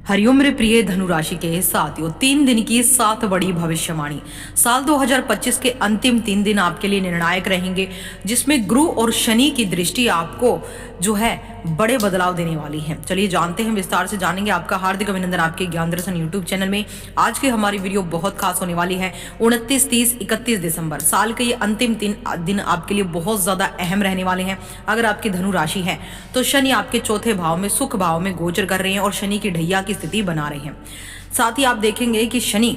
हरिओम रे प्रिय धनु राशि के साथियों, 3 दिन की 7 बड़ी भविष्यवाणी। साल 2025 के अंतिम 3 दिन आपके लिए निर्णायक रहेंगे, जिसमें गुरु और शनि की दृष्टि आपको जो है बड़े बदलाव देने वाली है। चलिए जानते हैं, विस्तार से जानेंगे। आपका हार्दिक अभिनंदन आपके ज्ञान दर्शन यूट्यूब चैनल में। आज की हमारी वीडियो बहुत खास होने वाली है। 29, 30, 31 दिसंबर साल के ये अंतिम 3 दिन आपके लिए बहुत ज्यादा अहम रहने वाले हैं। अगर आपकी धनु राशि है तो शनि आपके चौथे भाव में, सुख भाव में गोचर कर रहे हैं और शनि की ढैया की स्थिति बना रहे हैं। साथ ही आप देखेंगे कि शनि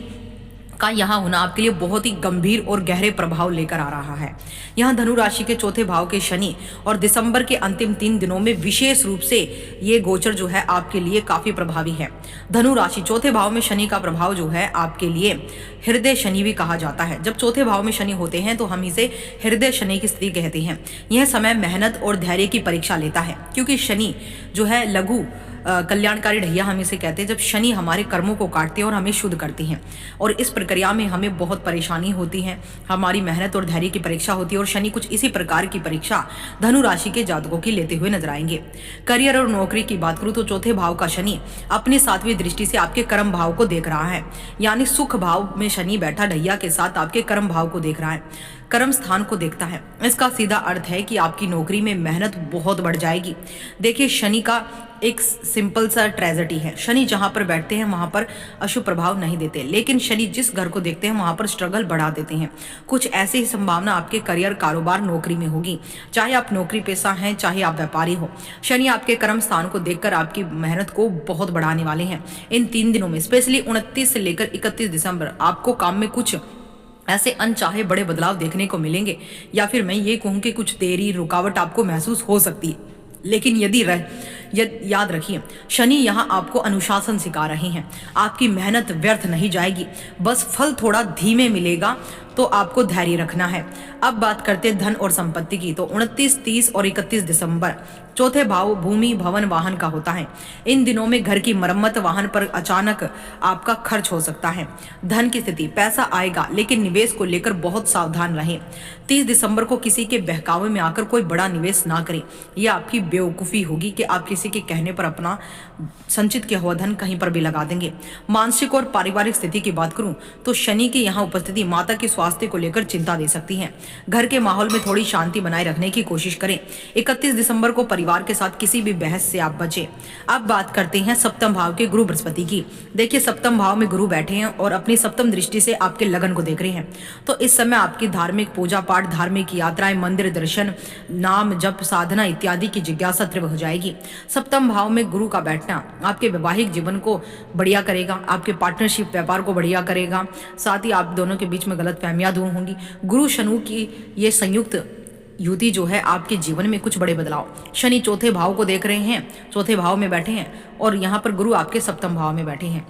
का यहाँ होना आपके लिए बहुत ही गंभीर और गहरे प्रभाव लेकर आ रहा है। यहाँ धनु राशि के चौथे भाव के शनि और दिसंबर के अंतिम 3 दिनों में विशेष रूप से ये गोचर जो है आपके लिए काफी प्रभावी है। धनु राशि चौथे भाव में शनि का प्रभाव जो है आपके लिए हृदय शनि भी कहा जाता है। जब चौथे भाव में शनि होते हैं तो हम इसे हृदय शनि की स्थिति कहते हैं। यह समय मेहनत और धैर्य की परीक्षा लेता है, क्योंकि शनि जो है लघु कल्याणकारी ढैया हम इसे कहते हैं। जब शनि हमारे कर्मों को काटते हैं और हमें शुद्ध करते हैं, और इस प्रक्रिया में हमें बहुत परेशानी होती है, हमारी मेहनत और धैर्य की परीक्षा होती है। और शनि कुछ इसी प्रकार की परीक्षा धनु राशि के जातकों की लेते हुए नजर आएंगे। करियर और नौकरी की बात करूं तो चौथे भाव का शनि अपनी 7वीं दृष्टि से आपके कर्म भाव को देख रहा है। यानी सुख भाव में शनि बैठा ढैया के साथ आपके कर्म भाव को देख रहा है, कर्म स्थान को देखता है। इसका सीधा अर्थ है कि आपकी नौकरी में मेहनत बहुत बढ़ जाएगी। देखिए, शनि का एक सिंपल सा ट्रेजेडी है। शनि जहां पर बैठते हैं वहां पर अशुभ प्रभाव नहीं देते, लेकिन शनि जिस घर को देखते हैं वहां पर स्ट्रगल बढ़ा देते हैं। कुछ ऐसी ही संभावना आपके करियर, कारोबार, नौकरी में होगी। चाहे आप नौकरी पेशा हैं, चाहे आप व्यापारी हो, शनि आपके कर्म स्थान को देखकर आपकी मेहनत को बहुत बढ़ाने वाले हैं। इन 3 दिनों में स्पेशली 29 से लेकर 31 दिसंबर आपको काम में कुछ ऐसे अनचाहे बड़े बदलाव देखने को मिलेंगे, या फिर मैं ये कहूं कि कुछ देरी, रुकावट आपको महसूस हो सकती है। लेकिन याद रखिए, शनि यहाँ आपको अनुशासन सिखा रहे हैं। आपकी मेहनत व्यर्थ नहीं जाएगी, बस फल थोड़ा धीमे मिलेगा, तो आपको धैर्य रखना है। अब बात करते हैं धन और संपत्ति की। तो 29, 30 और 31 दिसंबर चौथे भाव भूमि, भवन, वाहन का होता है। इन दिनों में घर की मरम्मत, वाहन पर अचानक आपका खर्च हो सकता है। धन की स्थिति, पैसा आएगा, लेकिन निवेश को लेकर बहुत सावधान रहें। 30 दिसंबर को किसी के बहकावे में आकर कोई बड़ा निवेश ना करें। यह आपकी बेवकूफ़ी होगी कि आप किसी के कहने पर अपना संचित किया हुआ धन कहीं पर भी लगा देंगे। मानसिक और पारिवारिक स्थिति की बात करूं तो शनि की यहाँ उपस्थिति माता के स्वास्थ्य को लेकर चिंता दे सकती है। घर के माहौल में थोड़ी शांति बनाए रखने की कोशिश करें। 31 दिसंबर को परिवार के साथ किसी भी बहस से आप बचें। अब बात करते हैं सप्तम भाव के गुरु बृहस्पति की। देखिए, सप्तम भाव में गुरु बैठे हैं और अपनी सप्तम दृष्टि से आपके लगन को देख रहे हैं। तो इस समय आपकी धार्मिक पूजा पाठ, धार्मिक यात्राएं, मंदिर दर्शन, नाम जप, साधना इत्यादि की जिज्ञासा तीव्र हो जाएगी। सप्तम भाव में गुरु का बैठना आपके वैवाहिक जीवन को बढ़िया करेगा, आपके पार्टनरशिप व्यापार को बढ़िया करेगा। साथ ही आप दोनों के बीच में गलतफहमियां दूर होंगी। गुरु शनि की ये संयुक्त युति जो है आपके जीवन में कुछ बड़े बदलाव। शनि चौथे भाव को देख रहे हैं, चौथे भाव में बैठे हैं, और यहाँ पर गुरु आपके सप्तम भाव में बैठे हैं।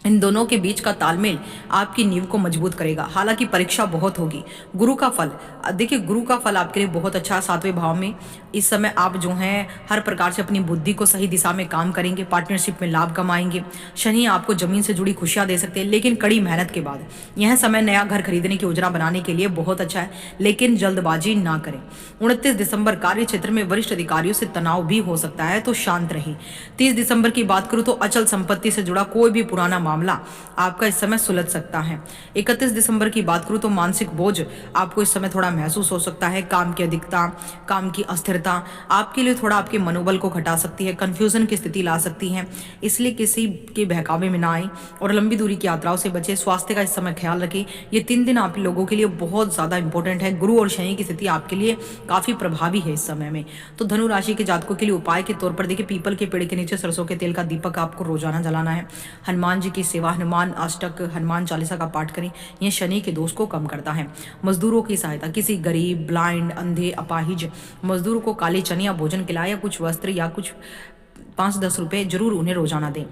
इन दोनों के बीच का तालमेल आपकी नींव को मजबूत करेगा। हालांकि परीक्षा बहुत होगी। गुरु का फल, देखिए, गुरु का फल आपके लिए बहुत अच्छा। 7वें भाव में इस समय आप जो हैं हर प्रकार से अपनी बुद्धि को सही दिशा में काम करेंगे, पार्टनरशिप में लाभ कमाएंगे। शनि आपको जमीन से जुड़ी खुशियां दे सकते हैं, लेकिन कड़ी मेहनत के बाद। यह समय नया घर खरीदने की योजना बनाने के लिए बहुत अच्छा है, लेकिन जल्दबाजी ना करें। 29 दिसंबर कार्य क्षेत्र में वरिष्ठ अधिकारियों से तनाव भी हो सकता है, तो शांत रहें। 30 दिसंबर की बात करूं तो अचल संपत्ति से जुड़ा कोई भी पुराना मामला आपका इस समय सुलझ सकता है। 31 दिसंबर की बात करूं तो मानसिक बोझ आपको इस समय थोड़ा महसूस हो सकता है। काम की अधिकता, काम की अस्थिरता आपके लिए थोड़ा आपके मनोबल को घटा सकती है, कंफ्यूजन की स्थिति ला सकती है। इसलिए किसी के बहकावे में ना आए और लंबी दूरी की यात्राओं से बचे। स्वास्थ्य का इस समय ख्याल रखें। ये 3 दिन आप लोगों के लिए बहुत ज्यादा इंपॉर्टेंट है। गुरु और शनि की स्थिति आपके लिए काफी प्रभावी है इस समय में। तो धनु राशि के जातकों के लिए उपाय के तौर पर देखिए, पीपल के पेड़ के नीचे सरसों के तेल का दीपक आपको रोजाना जलाना है। हनुमान जी की सेवा, हनुमान अष्टक, हनुमान चालीसा का पाठ करें। यह शनि के दोष को कम करता है। मजदूरों की सहायता, किसी गरीब, ब्लाइंड, अंधे, अपाहिज मजदूर को काले चने या भोजन खिलाए, या कुछ वस्त्र या कुछ 5-10 रुपए जरूर उन्हें रोजाना दें।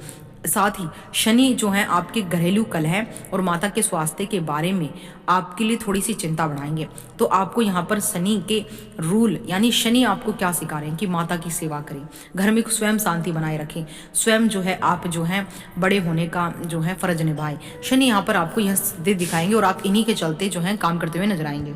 साथ ही शनि जो है आपके घरेलू कलह और माता के स्वास्थ्य के बारे में आपके लिए थोड़ी सी चिंता बढ़ाएंगे। तो आपको यहाँ पर शनि के रूल, यानी शनि आपको क्या सिखा रहे हैं कि माता की सेवा करें, घर में स्वयं शांति बनाए रखें, स्वयं जो है आप जो है बड़े होने का जो है फर्ज निभाएं। शनि यहाँ पर आपको यह दिखाएंगे और आप इन्हीं के चलते जो है काम करते हुए नजर आएंगे।